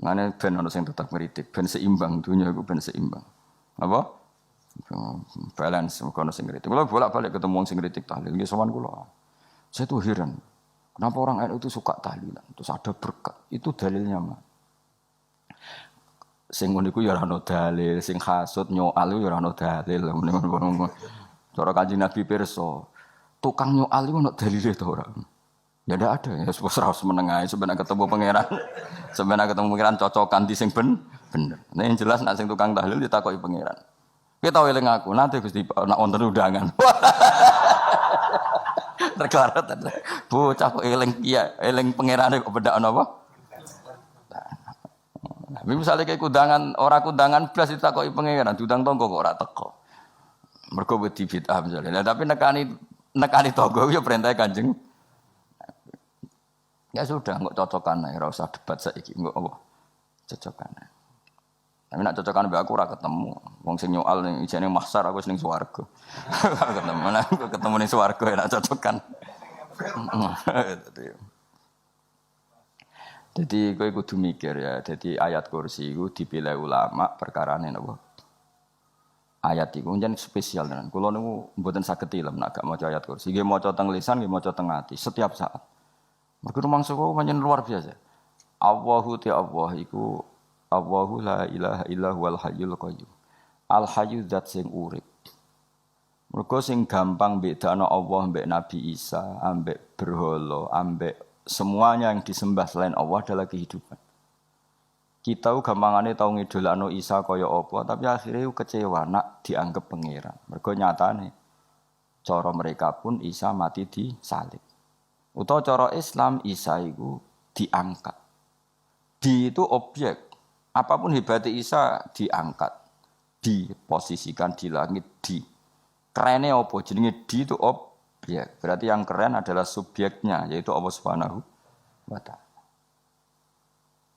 Ngene ben ana sing tetap ngritik, ben seimbang dunia iku ben seimbang. Apa? Balance kono sing ngritik. Kula bolak-balik ketemu wong sing ngritik tahlil, nggih sowan kula. Saya tuh heran. Kenapa orang NU itu suka tahlilan? Terus ada berkat. Itu dalilnya mah. Sing ngono iku ya ora ono dalil, sing hasud nyoal ya ora ono dalil. Cara Kanjeng Nabi pirsa, tukang nyoal iku ono dalile to ora? Ya ndak ada, ya wis ora menengae sebenarnya ketemu pangeran. Sebenarnya ketemu pangeran cocokan di sing bener. Nah yang jelas nek sing tukang tahlil ditakoki pangeran. Kita tau eling aku, nanti Gusti nak wonten undangan. Terklarat bocah kok eling iya, eling pangerane kok bedakno apa? Tapi misalnya kayak kudangan, orang kudangan blas ditakoki pangeran, diundang tonggo kok ora teko. Mergo wedi bid'ah misalnya. Nah, tapi nekani tonggo ya perintah Kanjeng. Ya sudah, enggak cocokan ae, ora usah debat saiki, enggak apa. Cocokan ae. Tapi nek cocokan mbek aku ora ketemu. Wong sing nyoal ning ijene mahsyar aku ning swarga. Ketemu nek ketemu ning swarga nek cocokan. Jadi kowe kudu mikir ya. Jadi ayat kursi iku dipilih ulama perkarane napa? Ayat iku njen spesial tenan. Kula niku mboten saged ilem nek gak maca ayat kursi. Nggih maca teng lisan, nggih maca teng ati setiap saat. Mergo rumangsa kok pancen luar biasa. Allahu ta Allah iku Allahu la ilaha illa huwal hayyul qayyum. Al hayyu zat sing urip. Mergo sing gampang bedakno Allah mbek Nabi Isa, ambek berhala, ambek semuanya yang disembah selain Allah adalah kehidupan. Kita gampangane tau ngidolakno Isa kaya apa, tapi akhirnya kecewa nak dianggap pangeran. Mergo nyatane cara mereka pun Isa mati di salib. Utawa cara Islam Isa iku diangkat. Di itu objek. Apapun hebatnya Isa diangkat, diposisikan di langit, di. Kerennya apa? Jenenge di itu objek. Berarti yang keren adalah subjeknya, yaitu Allah Subhanahu wa Ta'ala.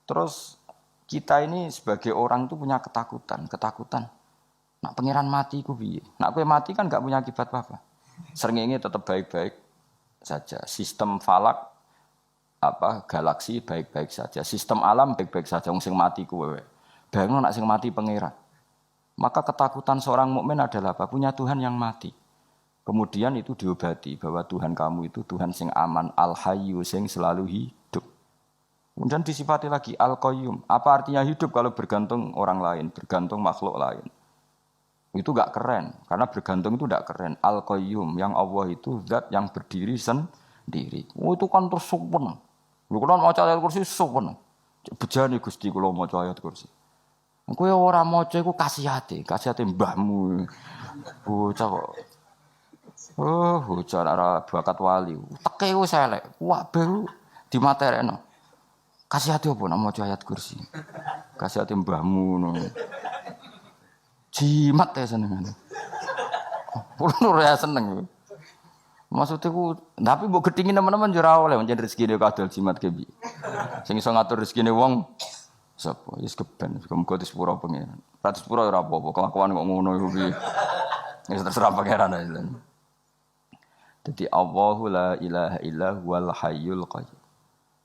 Terus kita ini sebagai orang itu punya ketakutan. Nak pangeran mati ku piye? Nak kowe mati kan enggak punya akibat apa-apa. Srengenge tetap baik-baik saja. Sistem falak galaksi baik-baik saja. Sistem alam baik-baik saja. Wong sing mati kuwe. Bayangno nek sing mati pangeran. Maka ketakutan seorang mukmin adalah apa? Punya Tuhan yang mati. Kemudian itu diobati bahwa Tuhan kamu itu Tuhan sing aman, al-hayyu sing selalu hidup. Kemudian disifati lagi al-qayyum. Apa artinya hidup kalau bergantung orang lain, bergantung makhluk lain? Itu enggak keren, karena bergantung itu enggak keren. Al-qayyum yang Allah itu zat yang berdiri sendiri. Oh itu kan terus sumpun. Lho kula maca ayat kursi sumpun. Bejane Gusti kula maca ayat kursi. Kowe ora maca iku kasihate mbahmu. Bocah kok. Oh, bocah ora bakat wali. Teke wis elek. Wah, baru dimaterekno. Kasihate opo nek maca ayat kursi? Kasihate mbahmu ngono. Jimat ya senengane. Kulo ora seneng. Maksudnya ku, tapi mbok gedhingi teman-teman yo ora oleh pancen rezekine kadol jimat ke piye. Sing iso ngatur rezekine wong sapa? Wis keben, muga disepuro pangeran. Ra disepuro ora apa-apa, kelakuan kok ngono iku piye. Wis terserah pangeran ae. Jadi Allahu la ilaha illa huwal hayyul qayyum.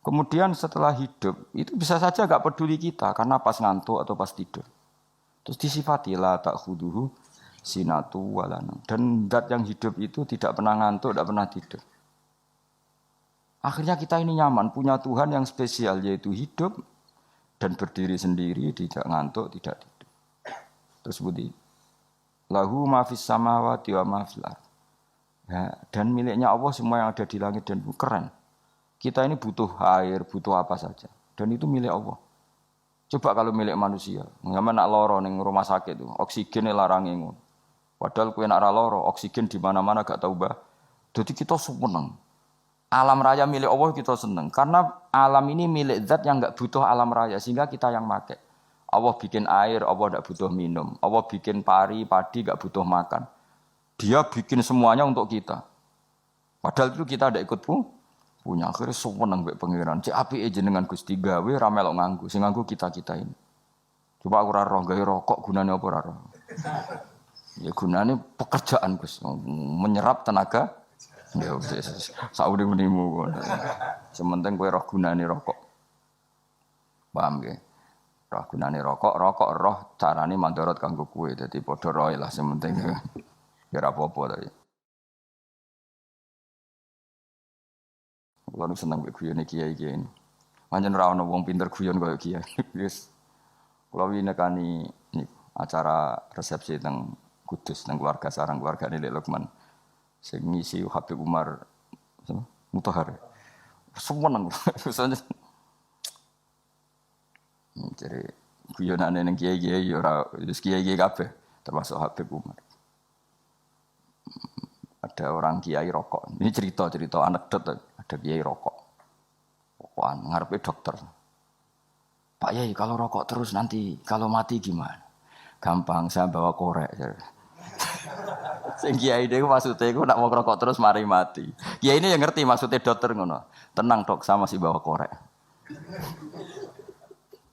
Kemudian setelah hidup, itu bisa saja enggak peduli kita karena pas ngantuk atau pas tidur. Terus disifati la ta'khuduhu sinatu walanam. Dan zat yang hidup itu tidak pernah ngantuk, tidak pernah tidur. Akhirnya kita ini nyaman, punya Tuhan yang spesial, yaitu hidup dan berdiri sendiri, tidak ngantuk, tidak tidur. Terus budi, lahu ma fis samawati wa ma fil ardh. Ya, dan miliknya Allah semua yang ada di langit dan bumi. Keren. Kita ini butuh air, butuh apa saja. Dan itu milik Allah. Coba kalau milik manusia, nggak nak loro ning rumah sakit itu, oksigennya larang ngono. Padahal kowe nak ra loro, oksigen di mana-mana gak tahu bah. Jadi kita seneng. Alam raya milik Allah kita seneng karena alam ini milik zat yang enggak butuh alam raya sehingga kita yang pakai. Allah bikin air, Allah enggak butuh minum. Allah bikin padi enggak butuh makan. Dia bikin semuanya untuk kita. Padahal itu kita ndak ikut punya. Akhirnya seneng mbek pangeran. Cek apike jenengan Gusti gawe ra melok nganggo. Sing nganggo kita-kita ini. Coba aku ora roh gawe rokok gunane apa ora roh. Ya gunane pekerjaan Gus, menyerap tenaga. Ya wis saudi-udimu. Sementing kowe roh gunane rokok. Paham nggih? Roh gunane rokok roh carane mandorot kanggo kowe. Dadi padha roe lah sementing ya ora apa-apa tapi. Kulo nu seneng mek guyone kiai-kiai ini. Pancen ora ono wong pinter guyon koyo kiai. Wis kulo wingi nekani acara resepsi teng Kudus teng keluarga sarang keluargane Lek Lukman. Sing ngisi Habib Umar Mutahar. Seneng. Jadi guyonane ning kiai-kiai ya ora wis kiai-kiai kabeh termasuk Habib Umar. Ada orang kiai rokok. Ini cerita anekdot ada kiai rokok. Rokokan ngarepe dokter. Pak Yai kalau rokok terus nanti kalau mati gimana? Gampang saya bawa korek. Sing kiai dhewe maksude iku nak mau rokok terus mari mati. Kiai ini yang ngerti maksudnya dokter ngono. Tenang dok, sama si bawa korek.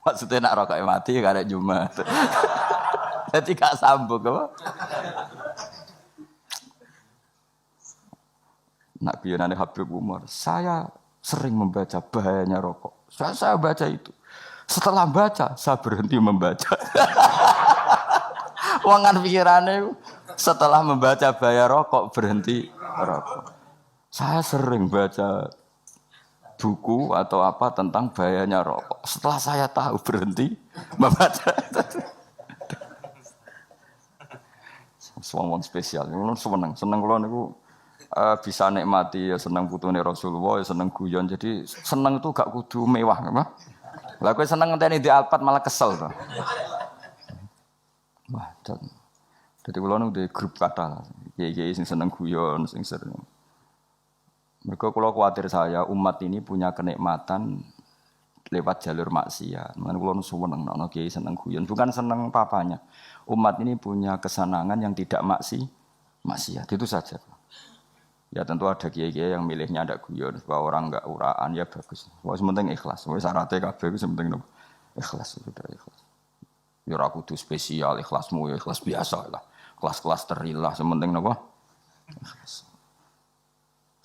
Maksudnya nak rokoknya mati karek Jumat. Jadi gak sambung apa? Nak biyonane Habib Umar, saya sering membaca bahayanya rokok. Saya baca itu. Setelah baca, saya berhenti membaca. Wangan pikirannya setelah membaca bahaya rokok berhenti rokok. Saya sering baca buku atau apa tentang bahayanya rokok. Setelah saya tahu berhenti membaca. Semua spesial. Seneng kalau niku bisa nikmati ya seneng putune Rasulullah, ya seneng guyon. Jadi seneng itu gak kudu mewah, apa? Lah kowe seneng ngenteni di Alphard malah kesel to. Wah, jadi kula nu di grup kata, kiai-kiai sing seneng guyon, sing sering. Mereka kula kuwatir saya umat ini punya kenikmatan lewat jalur maksiat. Mulane kula nu seneng ana kiai seneng guyon, bukan seneng papanya. Umat ini punya kesenangan yang tidak maksiat. Itu saja. Ya tentu ada kiai-kiai yang milihnya ada guyon supaya orang enggak uraan ya bagus. Wis penting ikhlas. Wis syaratnya kabeh wis penting ikhlas sudah ikhlas. Ya ora kudu spesial ikhlasmu ya ikhlas biasa lah. Kelas-kelas terilah sementing napa? Ikhlas.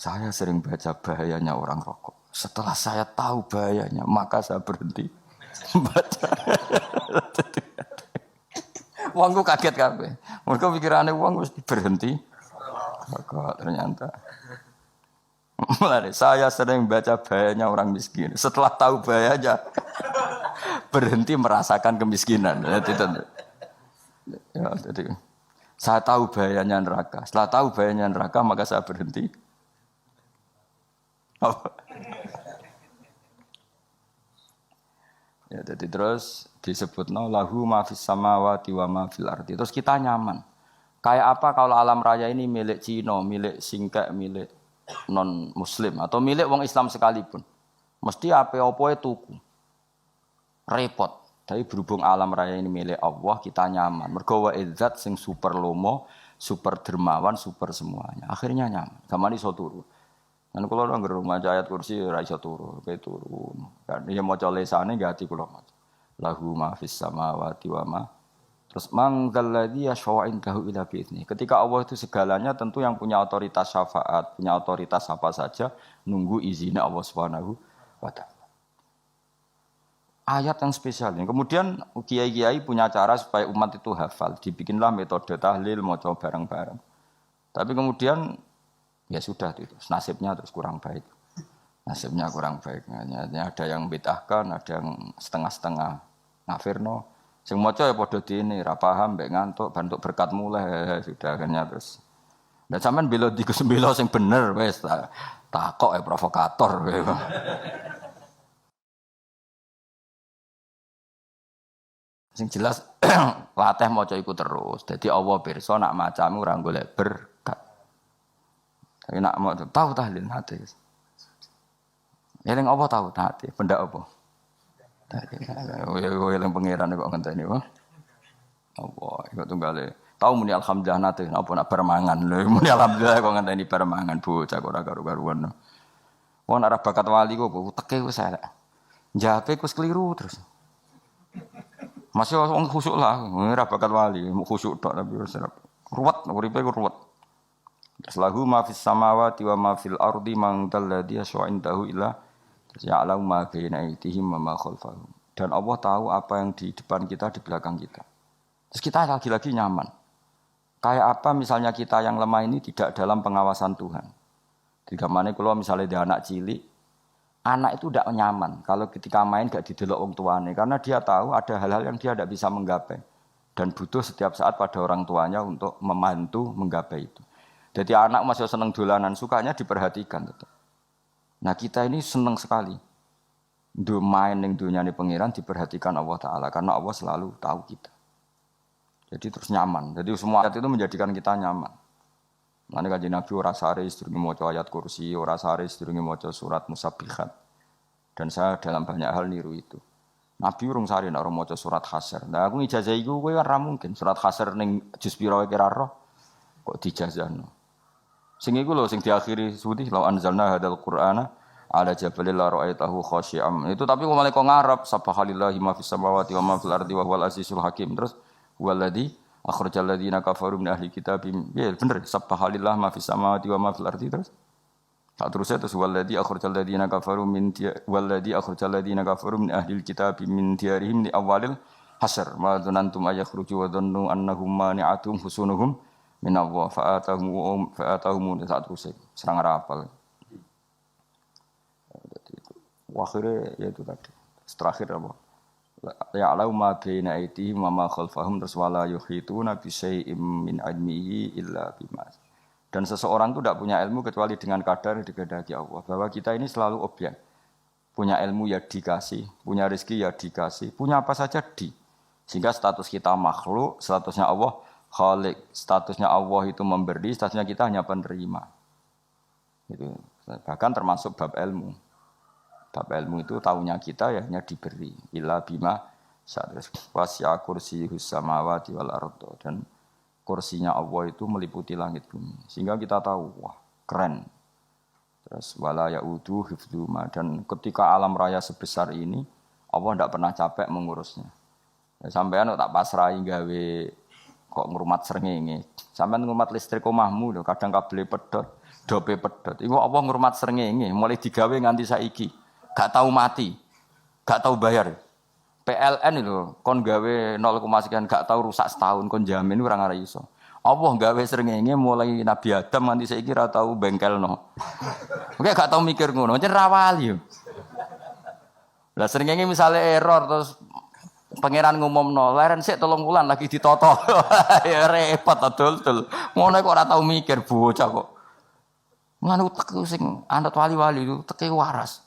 Saya sering baca bahayanya orang rokok. Setelah saya tahu bahayanya, maka saya berhenti baca. Wongku kaget kabeh. Mergo pikirane wong wis berhenti rokok ternyata. Mulai saya sering baca bahayanya orang miskin. Setelah tahu bahayanya, berhenti merasakan kemiskinan. Jadi, saya tahu bahayanya neraka. Setelah tahu bahayanya neraka, maka saya berhenti. Ya, jadi terus disebutno lahu ma fis samawati wa ma fil ardi. Terus kita nyaman. Kayak apa kalau alam raya ini milik Cina, milik Singkek, milik non-muslim atau milik wong Islam sekalipun. Mesti apa-apa tuku. Repot. Tapi berhubung alam raya ini milik Allah, kita nyaman. Mergo wa izzat sing super lomo, super dermawan, super semuanya. Akhirnya nyaman. Gamane iso turu. Lan kula nang rumah ayat kursi ora iso turu, kae turu. Kan ya maca lesane nggih ati kula maca. Lahu ma fis samawati wa ma. Terus manggalladzi yashfa'u indahu illa bi'izni. Ketika Allah itu segalanya tentu yang punya otoritas syafaat, punya otoritas apa saja nunggu izinnya Allah Subhanahu wa taala. Ayat yang spesial. Kemudian kiai-kiai punya cara supaya umat itu hafal. Dibikinlah metode tahlil maca bareng-bareng. Tapi kemudian ya sudah itu. Nasibnya terus kurang baik. Nasibnya kurang baik. Ada yang bid'ahkan, ada yang setengah-setengah ngafirno. Sing maca ya padha dene, ra paham mbek ngantuk, bantuk berkat mulai sudah akhirnya terus. Lah sampean bela Gus bela sing bener wis takok provokator kowe. Sing jelas latih maca iku terus. Dadi Allah pirsa nak macamu ora golek berkat. Tapi nak mau tahu tahlil hati. Eling apa tahu hati, benda apa? Yang pangeran kok ngenteni wae. Apa iku tunggale. Tahu muni alhamdulillah nate apa nak permangan lho. Muni alhamdulillah kok ngenteni permangan bocah kok ora karo-karuan. Wong nek bakat wali kok teke wis elek. Njape wis keliru terus. Masih wong khusuk lah, ora bakat wali, khusuk tok tapi wis ruwet, uripe ku ruwet. Lahu ma fis samawati wa ma fil ardi man dalladhi yasha'indahu illa ya'lamu ma baina aydihim wa ma khalfahum. Dan Allah tahu apa yang di depan kita, di belakang kita. Terus kita lagi-lagi nyaman. Kayak apa misalnya kita yang lemah ini tidak dalam pengawasan Tuhan. Di gamane kalau misalnya dia anak cilik, anak itu tidak nyaman kalau ketika main gak didelok wong tuane karena dia tahu ada hal-hal yang dia tidak bisa menggapai dan butuh setiap saat pada orang tuanya untuk membantu menggapai itu. Jadi anak masih seneng dolanan, sukanya diperhatikan tetap. Nah kita ini seneng sekali. Main ning dunyane pangeran diperhatikan Allah Ta'ala karena Allah selalu tahu kita. Jadi terus nyaman. Jadi semua ayat itu menjadikan kita nyaman. Mane kanjeng Nabi ora sare sedurunge maca ayat kursi, ora sare sedurunge maca surat Musabbihat. Dan saya dalam banyak hal niru itu. Nabi urung sare nek ora maca surat Hasyr. Nah aku ijazah iku kowe ora mungkin surat Hasyr ning juz pira kira roh kok dijazahno. Sing iku lho sing diakhiri suwi law anzalna hadzal qur'ana ala jabalil la ra'aitahu khashi'am. Itu tapi kok malah kok ngarep subhanallahi ma fis samawati wa ma fil ardi wa huwal azizul hakim. Terus waladzi akhrajal ladzina kafaru min ahli kitab. Ya bener, subhanallah ma fis samawati wa ma fil ardi terus. Tak terusnya terus waladzi akhrajal ladzina kafaru min ahli kitab min diyarihim li awalil hasr. Ma dzanantum ayakhruju wa dhannu annahum mani'atum husunuhum min Allah fa'atahum tak terusnya. Serang rapal. Akhirnya ya itu tadi. Terakhir apa? Ya'lamu ma baina aydihim wa ma khalfahum wala yuhituna bi syai'in min ilmihi illa bima. Dan seseorang itu tidak punya ilmu kecuali dengan kadar yang dikehendaki Allah. Bahwa kita ini selalu objek. Punya ilmu ya dikasih, punya rezeki ya dikasih, punya apa saja di. Sehingga status kita makhluk, statusnya Allah khalik, statusnya Allah itu memberi, statusnya kita hanya penerima. Itu bahkan termasuk bab ilmu. Bab ilmu itu tahunya kita ya hanya diberi. Illa bima wasi'a kursiyuhus samawati wal ardo. Dan kursinya Allah itu meliputi langit bumi. Sehingga kita tahu, wah keren. Terus wala ya'udu hifdzuma. Dan ketika alam raya sebesar ini, Allah tidak pernah capek mengurusnya. Ya, sampean tak pasrahi gawe kok ngrumat srengenge. Sampean ngrumat listrik omahmu lho, kadang kabel pedhot, dope pedhot. Iku Allah ngrumat srengenge, mulai digawe nganti saiki. Gak tahu mati, gak tahu bayar. PLN itu kon gawe 0, sekian gak tahu rusak setahun kon jamin ora ngara iso. Allah gawe srengenge mulai Nabi Adam nganti saiki ora tahu bengkelno. Oke gak tahu mikir ngono, jen ra wali yo. Lah srengenge misale error terus pangeran ngumumno, leren sik 3 wulan lagi ditoto. Ya repot dul. Ngono kok ora tahu mikir bocah kok. Ngono utek sing anut wali-wali itu teke waras.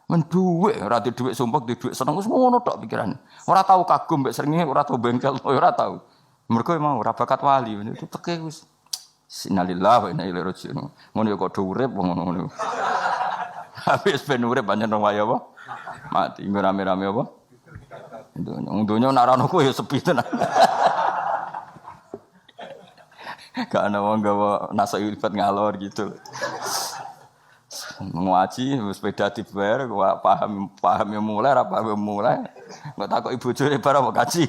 Menduwe ora di dhuwit sumpek di dhuwit seneng wis ngono tok pikiran. Ora tau kagum mbek srengenge, ora tau bengkel, ora tau. Mergo mau ora bakat wali itu teke wis innalillahi wa inna ilaihi raji'un. Ngono ya kok do urip ngono. Habis ben urip pancen wong wae apa? Mati nggo rame-rame apa? Donya nek ana ku ya sepi tenan. Gak ana wong gawa nasa ilibat ngalor gitu. Ngaji sepeda dibayar paham yang mulai apa yang mulai nggak takut ibu juri para mau kaji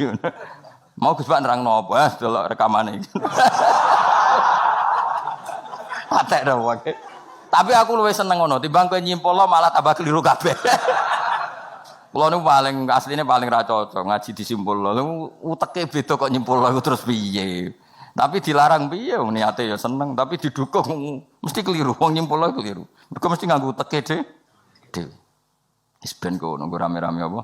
mau Gus Pak nerang nopo delok rekamane iki patek dah wae tapi aku luwih seneng ngono timbang kowe nyimpul malah tambah keliru kabeh kula niku paling asline paling ra cocok ngaji disimpul lho uteke beda kok nyimpul terus piye tapi dilarang piye niate ya seneng tapi didukung mesti keliru wong nyimpul keliru mergo mesti nganggo teke dhewe wis ben kono rame-rame apa